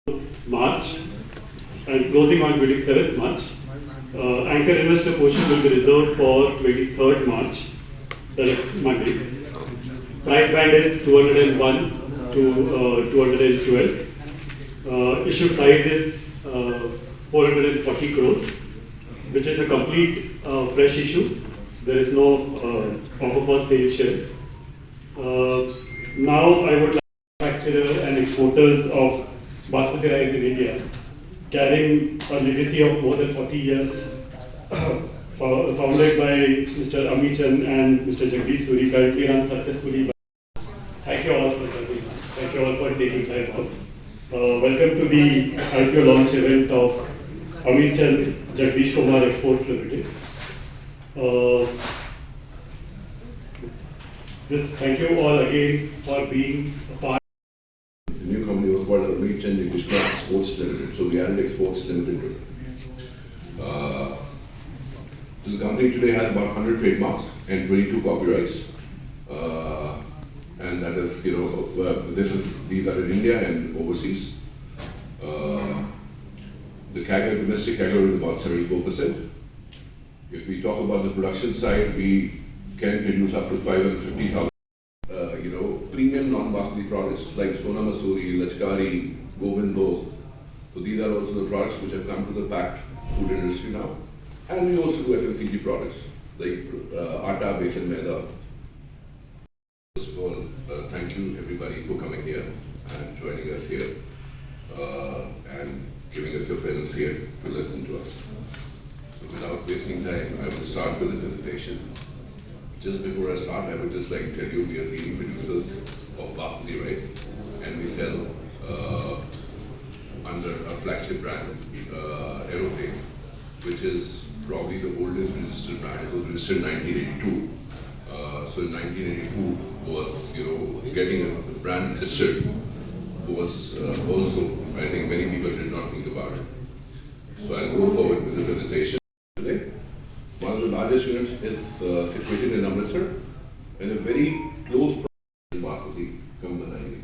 March and closing on 27th March. Anchor investor portion will be reserved for 23rd March, that is Monday. Price band is 201 to 212. Issue size is 440 crores, which is a complete fresh issue. There is no offer for sale shares. Now I would like manufacturer and exporters of basmati rice in India, carrying a legacy of more than 40 years, founded by Mr. Amit Chand and Mr. Jagdish Suri, currently run successfully. Thank you all for coming. Thank you all for taking time out. Welcome to the IPO launch event of Amit Chand Jagdish Kumar Exports Limited. Thank you all again for being a part. The new company was called Amit Chand Jagdish Kumar Exports Limited, so we added Exports Limited to it. So the company today has about 100 trademarks and 22 copyrights, and that is, these are in India and overseas. The domestic CAGR is about 74%. If we talk about the production side, we can produce up to 550,000. Premium non-basmati products like Sona Masuri, Lachkari, Govindo. So these are also the products which have come to the packed food industry now. And we also do FMCG products like atta, besan, maida. First of all, thank you everybody for coming here and joining us here and giving us your presence here to listen to us. So without wasting time, I will start with the presentation. Just before I start, I would just like to tell you we are leading producers of basmati rice, and we sell under a flagship brand, Aeroplane, which is probably the oldest registered brand. It was registered in 1982. So in 1982 was, getting a brand registered was also, I think many people did not think about it. So I'll go forward with the presentation today. One of the largest units is situated in Amritsar, in a very close proximity basmati कम बनाएंगे.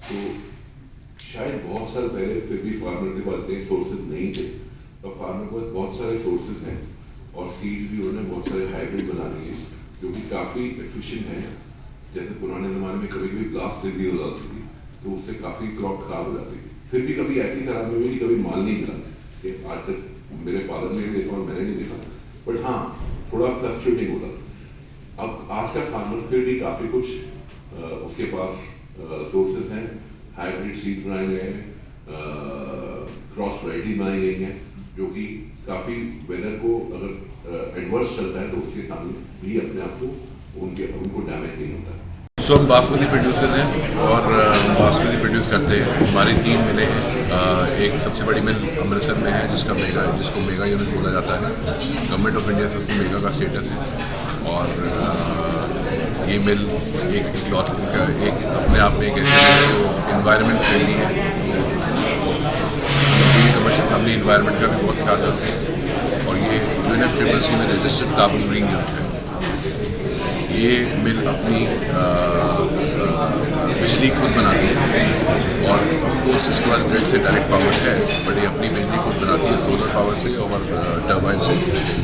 So शायद बहुत साल पहले फिर भी farmer के पास इतने sources नहीं थे. अब फार्मर के पास बहुत सारे सोर्सेज हैं और सीड भी उन्होंने बहुत सारे हाइब्रिड बना लिए जो कि काफ़ी एफिशिएंट हैं. जैसे पुराने ज़माने में कभी कभी ब्लास्ट डिजीज हो जाती थी तो उससे काफ़ी क्रॉप खराब हो जाती थी. फिर भी कभी ऐसी खराब हुई कि कभी माल नहीं मिला. आज तक मेरे फादर ने भी देखा और मैंने नहीं देखा. बट हाँ, थोड़ा फ्लक्चुएटिंग होता. अब आज का फार्मर फिर भी काफ़ी कुछ उसके पास सोर्सेज हैं. हाइब्रिड सीड बनाए गए हैं, क्रॉस वैरायटी बनाई गई हैं जो कि काफ़ी वेदर को अगर एडवर्स चलता है तो उसके सामने भी अपने आप को उनको डैमेज नहीं होता है. सो हम बासमती प्रोड्यूसर हैं और बासमती प्रोड्यूस करते हैं. हमारी 3 मिलें हैं. एक सबसे बड़ी मिल अमृतसर में है जिसको मेगा यूनिट बोला जाता है. गवर्नमेंट ऑफ इंडिया से उसको मेगा का स्टेटस है. और ये मिल एक अपने आप में एक ऐसी जो इन्वायरमेंट फ्रेंडली है. कमर्शियल कंपनी इन्वायरमेंट का भी बहुत ख्याल रखते हैं. और ये UNFCCC में रजिस्टर्ड कार्बन ग्रीन यूनिट है. ये मिल अपनी बिजली खुद बनाती है और ऑफकोर्स इसके पास ग्रिड से डायरेक्ट पावर है, बट ये अपनी बिजली खुद बनाती है सोलर पावर से और टर्बाइन से.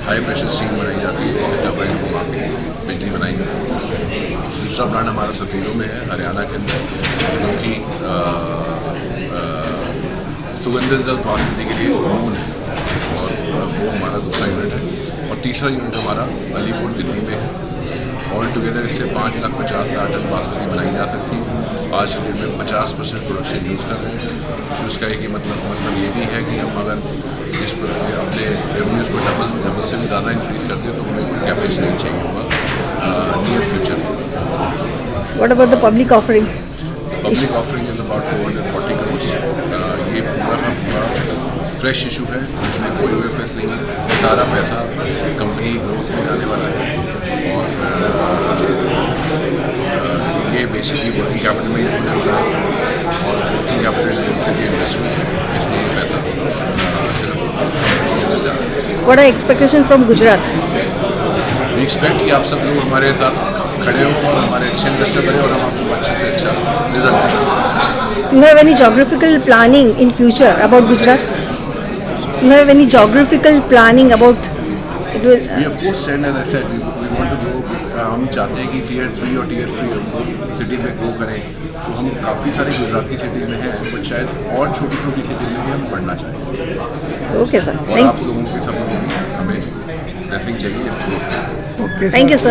हाई प्रेशर स्टीम बनाई जाती है जिससे टर्बाइन को घुमा के बिजली बनाई जाती है. दूसरा ब्रांड हमारा सफ़ीरों में है हरियाणा के अंदर, जो कि सुगंधित जल बासमती के लिए नून है और वो हमारा दूसरा यूनिट है. और तीसरा यूनिट हमारा अलीपुर दिल्ली में है. ऑल टुगेदर इससे 5,50,000 टन बासमती बनाई जा सकती है. आज के डेट में 50% प्रोडक्शन यूज़ कर रहे हैं. तो इसका एक ही मतलब ये भी है कि हम अगर इस अपने रेवेन्यूज़ को डबल से भी ज़्यादा इंक्रीज़ करते हैं तो हमें कोई कैपेक्स नहीं चाहिए होगा near future. What about the public offering? Public offering is about 440 crores. ये पूरा का पूरा फ्रेश इशू है, इसमें कोई OFS नहीं. सारा पैसा कंपनी ग्रोथ में जाने वाला है. और ये बेसिकली वर्किंग कैपिटल में यूज होने वाला है. और वर्किंग कैपिटल से भी इन्वेस्टमेंट है, इसलिए ये पैसा सिर्फ. What are expectations from Gujarat? We expect कि आप सब लोग हमारे साथ खड़े हो और हमारे अच्छे इन्वेस्टर करें और हम आपको अच्छे से अच्छा रिजल्ट दें। You have any geographical planning in future about Gujarat? You have any geographical planning about it will, We of course said, as I said, we want to grow. हम चाहते हैं कि टीयर 3 और टीयर 4 सिटी में grow करें, तो हम काफ़ी सारे गुजरात की सिटीज़ में हैं, बट शायद और छोटी छोटी सिटीज़ में भी हम बढ़ना चाहेंगे। okay sir. और आप लोगों के सब लोगों की हमें ब्लेसिंग चाहिए। Thank you sir.